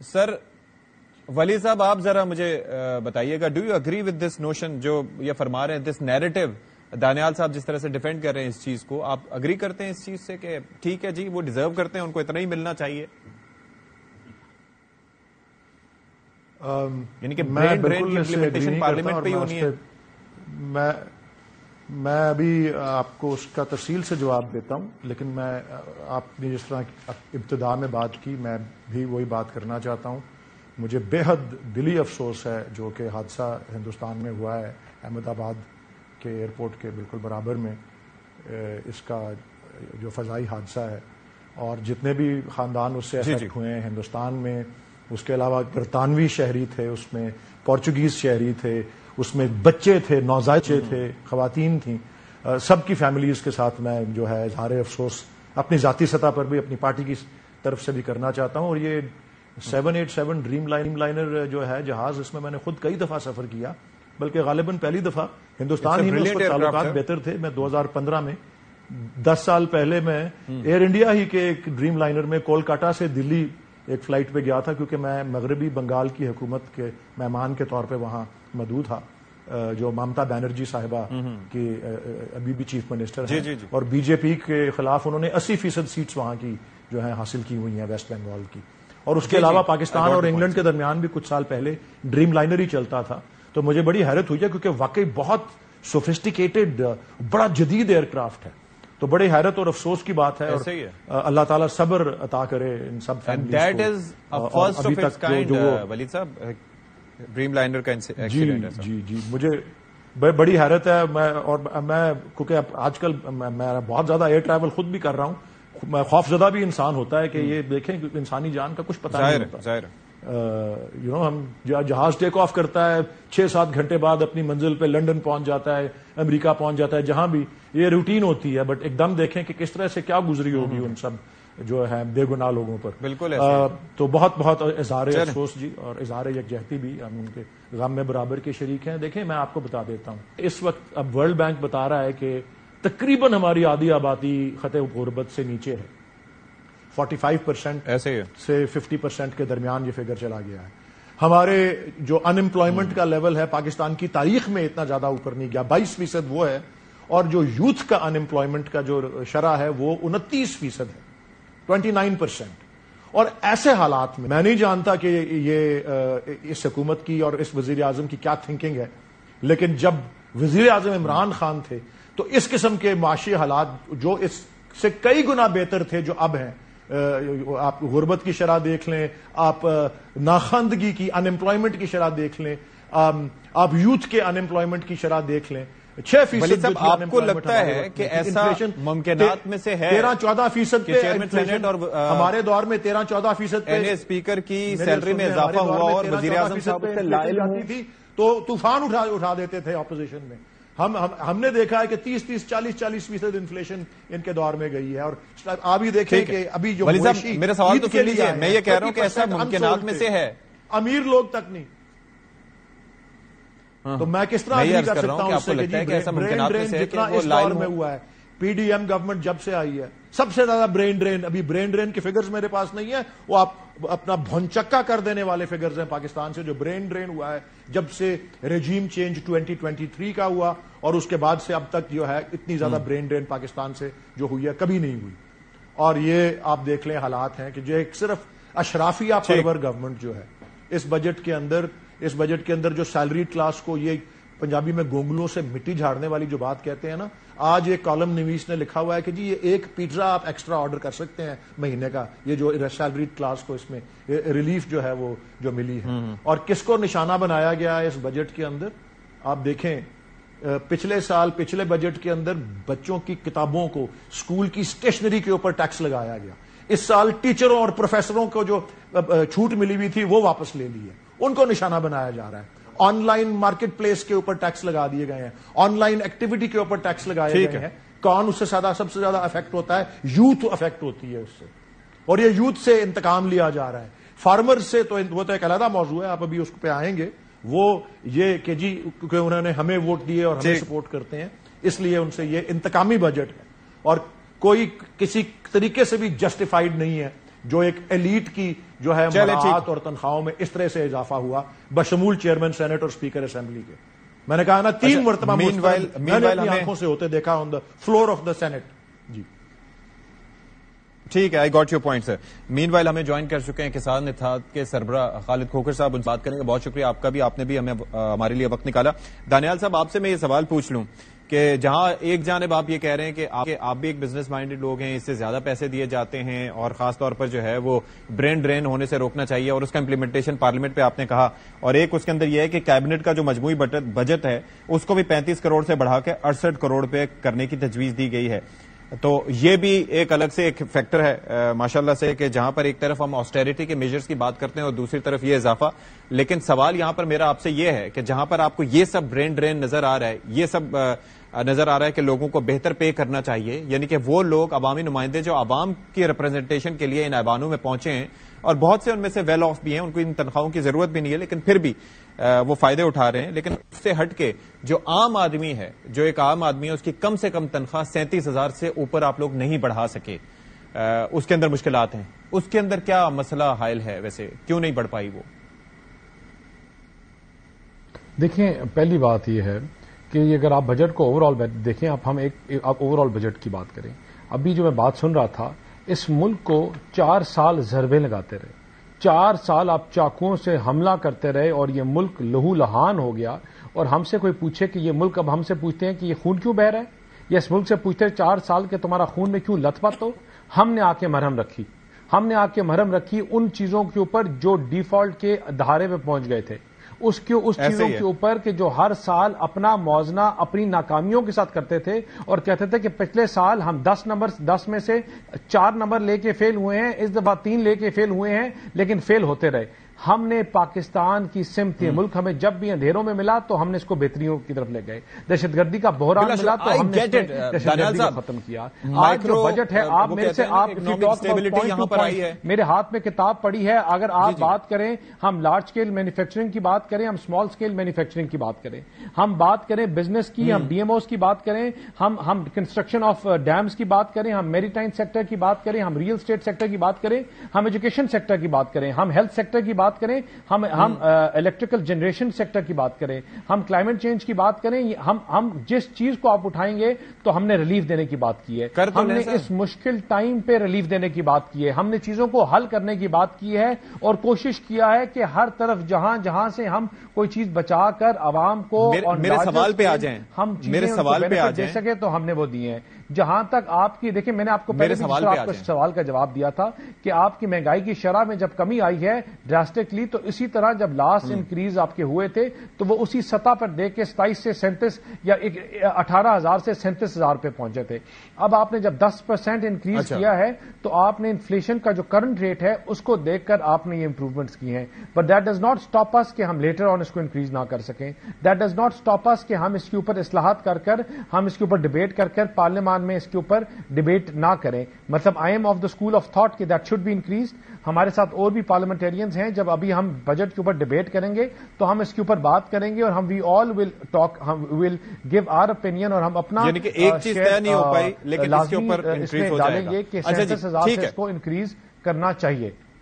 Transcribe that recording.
سر ولی صاحب آپ ذرا مجھے بتائیے گا, do you agree with this notion جو یہ فرما رہے ہیں, دس نیریٹو, دانیال صاحب جس طرح سے ڈیفینڈ کر رہے ہیں اس چیز کو, آپ اگری کرتے ہیں اس چیز سے کہ ٹھیک ہے جی وہ ڈیزرو کرتے ہیں, ان کو اتنا ہی ملنا چاہیے؟ یعنی کہ برین ڈرین کی امپلیمنٹیشن پارلیمنٹ پہ ہی ہونی ہے. میں ابھی آپ کو اس کا تفصیل سے جواب دیتا ہوں, لیکن میں آپ نے جس طرح ابتدا میں بات کی میں بھی وہی بات کرنا چاہتا ہوں. مجھے بے حد دلی افسوس ہے جو کہ حادثہ ہندوستان میں ہوا ہے احمد آباد کے ایئرپورٹ کے بالکل برابر میں, اس کا جو فضائی حادثہ ہے, اور جتنے بھی خاندان اس سے افیکٹ ہوئے ہیں ہندوستان میں, اس کے علاوہ برطانوی شہری تھے, اس میں پورچوگیز شہری تھے, اس میں بچے تھے, نوزائیدہ بچے تھے, خواتین تھیں, سب کی فیملیز کے ساتھ میں جو ہے اظہار افسوس اپنی ذاتی سطح پر بھی اپنی پارٹی کی طرف سے بھی کرنا چاہتا ہوں. اور یہ 787 ڈریم لائنر جو ہے جہاز, اس میں نے خود کئی دفعہ سفر کیا, بلکہ غالباً پہلی دفعہ ہندوستان ہی میں اس وقت تعلقات بہتر تھے. میں 2015 میں 10 سال پہلے میں ایئر انڈیا ہی کے ایک ڈریم لائنر میں کولکاتا سے دلی ایک فلائٹ پہ گیا تھا, کیونکہ میں مغربی بنگال کی حکومت کے مہمان کے طور پہ وہاں موجود تھا, جو ممتا بینرجی صاحبہ کی ابھی بھی چیف منسٹر ہیں, اور بی جے پی کے خلاف انہوں نے 80% سیٹس وہاں کی جو ہیں حاصل کی ہوئی ہیں ویسٹ بنگال کی. اور اس کے علاوہ پاکستان اور انگلینڈ کے درمیان بھی کچھ سال پہلے ڈریم لائنر ہی چلتا تھا. تو مجھے بڑی حیرت ہوئی ہے, کیونکہ واقعی بہت سوفسٹیکیٹڈ بڑا جدید ایئر کرافٹ ہے. تو بڑی حیرت اور افسوس کی بات ہے, اور اللہ تعالیٰ صبر عطا کرے ان سب فیملیز کو. ولید صاحب ڈریم لائنر کا ایکسیڈنٹ ہے. جی مجھے بڑی حیرت ہے. میں کیونکہ آج کل میں بہت زیادہ ایئر ٹریول خود بھی کر رہا ہوں, میں خوف زدہ بھی انسان ہوتا ہے کہ یہ دیکھیں کہ انسانی جان کا کچھ پتہ نہیں ہوتا. ہم جہاز ٹیک آف کرتا ہے 6-7 گھنٹے بعد اپنی منزل پہ لنڈن پہنچ جاتا ہے, امریکہ پہنچ جاتا ہے, جہاں بھی یہ روٹین ہوتی ہے, بٹ ایک دم دیکھیں کہ کس طرح سے کیا گزری ہوگی ان سب جو ہے بے گناہ لوگوں پر. بالکل تو بہت بہت اظہار افسوس جی, اور اظہار یکجہتی بھی, ہم ان کے غم میں برابر کے شریک ہیں. دیکھیں میں آپ کو بتا دیتا ہوں, اس وقت اب ورلڈ بینک بتا رہا ہے کہ تقریباً ہماری آدھی آبادی خطے غربت سے نیچے ہے. 45% سے 50% کے درمیان یہ فگر چلا گیا ہے. ہمارے جو ان امپلائمنٹ کا لیول ہے پاکستان کی تاریخ میں اتنا زیادہ اوپر نہیں گیا, 22% وہ ہے, اور جو یوتھ کا ان امپلائمنٹ کا جو شرح ہے وہ 29% ہے, 29%. اور ایسے حالات میں نہیں جانتا کہ یہ اس حکومت کی اور اس وزیر اعظم کی کیا تھنکنگ ہے, لیکن جب وزیر اعظم عمران خان تھے تو اس قسم کے معاشی حالات جو اس سے کئی گنا بہتر تھے جو اب ہیں, آپ غربت کی شرح دیکھ لیں, آپ ناخواندگی کی ان امپلائمنٹ کی شرح دیکھ لیں, آپ یوتھ کے ان امپلائمنٹ کی شرح دیکھ لیں, 6% آپ کو لگتا ہے کہ ایسا ممکنات میں سے ہے 13-14% چیئرمین اور ہمارے دور میں 13-14% پہ اسپیکر کی سیلری میں اضافہ ہوا اور وزیر اعظم صاحب سے لائل جاتی تھی تو طوفان اٹھا دیتے تھے اپوزیشن میں. ہم نے دیکھا ہے کہ 30-40% انفلیشن ان کے دور میں گئی ہے. اور آپ ہی دیکھیں کہ ابھی جو میرا سوال تو سن لیجیے, میں یہ کہہ رہا ہوں کہ ایسا ممکنات میں سے ہے, امیر لوگ تک نہیں. تو میں کس طرح کر سکتا ہوں اس سے کہ برین ڈرین جتنا اس دور میں ہوا ہے, پی ڈی ایم گورنمنٹ جب سے آئی ہے سب سے زیادہ برین ڈرین, ابھی برین ڈرین کے فگرز میرے پاس نہیں ہے, وہ آپ اپنا بھونچکا کر دینے والے فگرز ہیں پاکستان سے, جو برین ڈرین ہوا ہے جب سے ریجیم چینج 2023 کا ہوا, اور اس کے بعد سے اب تک جو ہے اتنی زیادہ برین ڈرین پاکستان سے جو ہوئی ہے کبھی نہیں ہوئی. اور یہ آپ دیکھ لیں حالات ہیں کہ جو ایک صرف اشرافیہ پرور گورنمنٹ جو ہے اس بجٹ کے اندر جو سیلری کلاس کو, یہ پنجابی میں گونگلوں سے مٹی جھاڑنے والی جو بات کہتے ہیں نا, آج ایک کالم نویس نے لکھا ہوا ہے کہ جی یہ ایک پیزا آپ ایکسٹرا آرڈر کر سکتے ہیں مہینے کا, یہ جو سیلری کلاس کو اس میں ریلیف جو ہے وہ جو ملی ہے. اور کس کو نشانہ بنایا گیا ہے اس بجٹ کے اندر, آپ دیکھیں پچھلے بجٹ کے اندر بچوں کی کتابوں کو, اسکول کی اسٹیشنری کے اوپر ٹیکس لگایا گیا. اس سال ٹیچروں اور پروفیسروں کو جو چھوٹ ملی ہوئی تھی وہ واپس لے لی ہے, ان کو نشانہ بنایا جا رہا ہے. آن لائن مارکیٹ پلیس کے اوپر ٹیکس لگا دیے گئے ہیں, آن لائن ایکٹیویٹی کے اوپر ٹیکس لگائے گئے ہیں. کون اس سے سب سے زیادہ افیکٹ ہوتا ہے؟ یوتھ افیکٹ ہوتی ہے اس سے, اور یہ یوتھ سے انتقام لیا جا رہا ہے. فارمر سے تو وہ تو ایک علیحدہ موضوع ہے, آپ ابھی اس پہ آئیں گے. وہ یہ کہ جی کیونکہ انہوں نے ہمیں ووٹ دیے اور ہمیں سپورٹ کرتے ہیں, اس لیے ان سے یہ انتقامی بجٹ ہے, اور کوئی کسی طریقے سے بھی جسٹیفائیڈ نہیں ہے جو ایک ایلیٹ کی جو ہے مراعات اور تنخواہوں میں اس طرح سے اضافہ ہوا بشمول چیئرمین سینٹ اور اسپیکر اسمبلی کے. میں نے کہا نا 3 مرتبہ میں نے اپنی آنکھوں سے ہوتے دیکھا on the floor of the Senate. جی ٹھیک ہے, I got your point sir. Meanwhile ہمیں جوائن کر چکے ہیں کسان اتحاد کے سربراہ خالد کھوکھر صاحب, ان سے بات کریں گے. بہت شکریہ آپ کا بھی, آپ نے بھی ہمیں ہمارے لیے وقت نکالا. دانیال صاحب آپ سے میں یہ سوال پوچھ لوں کہ جہاں ایک جانب آپ یہ کہہ رہے ہیں کہ آپ بھی ایک بزنس مائنڈڈ لوگ ہیں, اس سے زیادہ پیسے دیے جاتے ہیں اور خاص طور پر جو ہے وہ برین ڈرین ہونے سے روکنا چاہیے اور اس کا امپلیمنٹیشن پارلیمنٹ پہ آپ نے کہا, اور ایک اس کے اندر یہ ہے کہ کیبنٹ کا جو مجموعی بجٹ ہے اس کو بھی 35 کروڑ سے بڑھا کے 68 کروڑ پہ کرنے کی تجویز دی گئی ہے. تو یہ بھی ایک الگ سے ایک فیکٹر ہے ماشاءاللہ سے کہ جہاں پر ایک طرف ہم آسٹیریٹی کے میجرز کی بات کرتے ہیں اور دوسری طرف یہ اضافہ. لیکن سوال یہاں پر میرا آپ سے یہ ہے کہ جہاں پر آپ کو یہ سب برین ڈرین نظر آ رہا ہے, یہ سب نظر آ رہا ہے کہ لوگوں کو بہتر پے کرنا چاہیے, یعنی کہ وہ لوگ عوامی نمائندے جو عوام کی ریپرزنٹیشن کے لیے ان ایوانوں میں پہنچے ہیں اور بہت سے ان میں سے ویل آف بھی ہیں, ان کو ان تنخواہوں کی ضرورت بھی نہیں ہے لیکن پھر بھی وہ فائدے اٹھا رہے ہیں. لیکن اس سے ہٹ کے جو عام آدمی ہے, جو ایک عام آدمی ہے, اس کی کم سے کم تنخواہ 37,000 سے اوپر آپ لوگ نہیں بڑھا سکے, اس کے اندر مشکلات ہیں. اس کے اندر کیا مسئلہ حائل ہے, ویسے کیوں نہیں بڑھ پائی وہ؟ دیکھیں, پہلی بات یہ ہے کہ اگر آپ بجٹ کو اوور آل دیکھیں, ہم ایک اوور آل بجٹ کی بات کریں. ابھی جو میں بات سن رہا تھا, اس ملک کو 4 سال ضربے لگاتے رہے, 4 سال آپ چاقوؤں سے حملہ کرتے رہے اور یہ ملک لہو لہان ہو گیا. اور ہم سے کوئی پوچھے کہ یہ ملک, اب ہم سے پوچھتے ہیں کہ یہ خون کیوں بہہ رہا ہے, یا اس ملک سے پوچھتے ہیں 4 سال کے تمہارا خون میں کیوں لت پت ہو. ہم نے آ کے مرہم رکھی, ہم نے آ کے مرہم رکھی ان چیزوں کے اوپر جو ڈیفالٹ کے دھارے پہ پہنچ گئے تھے, اس چیزوں کے اوپر کہ جو ہر سال اپنا موازنہ اپنی ناکامیوں کے ساتھ کرتے تھے اور کہتے تھے کہ پچھلے سال ہم 10 میں سے 4 نمبر لے کے فیل ہوئے ہیں, اس دفعہ 3 لے کے فیل ہوئے ہیں, لیکن فیل ہوتے رہے. ہم نے پاکستان کی سمت ملک ہمیں جب بھی اندھیروں میں ملا تو ہم نے اس کو بہتریوں کی طرف لے گئے. دہشت گردی کا بحران ملا تو ہم نے دہشت گردی کو ختم کیا. آج جو بجٹ ہے, آپ میرے سے میرے ہاتھ میں کتاب پڑھی ہے, اگر آپ بات کریں, ہم لارج اسکیل مینوفیکچرنگ کی بات کریں, ہم اسمال اسکیل مینوفیکچرنگ کی بات کریں, ہم بات کریں بزنس کی, ہم ڈی ایم اوز کی بات کریں, ہم کنسٹرکشن آف ڈیمز کی بات کریں, ہم میری ٹائم سیکٹر کی بات کریں, ہم ریئل اسٹیٹ سیکٹر کی بات کریں, ہم ایجوکیشن سیکٹر کی بات کریں, ہم ہیلتھ سیکٹر کی بات کریں, ہم الیکٹریکل جنریشن سیکٹر کی بات کریں, ہم کلائمیٹ چینج کی بات کریں, ہم جس چیز کو آپ اٹھائیں گے تو ہم نے ریلیف دینے کی بات کی ہے, ہم نے اس مشکل ٹائم پہ ریلیف دینے کی بات کی ہے, ہم نے چیزوں کو حل کرنے کی بات کی ہے اور کوشش کیا ہے کہ ہر طرف جہاں سے ہم کوئی چیز بچا کر عوام کو میرے سوال پہ آ جائیں, ہم میرے سوال پہ آ دے سکے تو ہم نے وہ دیے ہیں. جہاں تک آپ کی, دیکھیں میں نے آپ کو پہلے آپ کو سوال کا جواب دیا تھا کہ آپ کی مہنگائی کی شرح میں جب کمی آئی ہے ڈراسٹکلی, تو اسی طرح جب لاسٹ انکریز آپ کے ہوئے تھے تو وہ اسی سطح پر دیکھ کے 27 سے 37 یا 18,000 سے 37,000 پہ پہنچے تھے. اب آپ نے جب 10% انکریز کیا ہے تو آپ نے انفلیشن کا جو کرنٹ ریٹ ہے اس کو دیکھ کر آپ نے یہ امپروومنٹس کی ہیں. But that does not stop us کہ ہم لیٹر آن اس کو انکریز نہ کر سکیں. That does not stop us کہ ہم اس کے اوپر اصلاحات کر ہم اس کے اوپر ڈبیٹ کر پارلیمان میں اس کے اوپر ڈبیٹ نہ کریں. مطلب I am of the school of thought کہ دیٹ شوڈ بی انکریزڈ. ہمارے ساتھ اور بھی پارلیمنٹیرینز ہیں, جب ابھی ہم بجٹ کے اوپر ڈبیٹ کریں گے تو ہم اس کے اوپر بات کریں گے اور ہم وی آل ول ٹاک, ہم ول گیو آر اوپینین اور ہم اپنا یعنی کہ ایک چیز طے نہیں ہو پائی لیکن اس کے اوپر انکریز ہو جائے گا. ڈالیں گے کہ 37,000 سے اس کو انکریز کرنا چاہیے.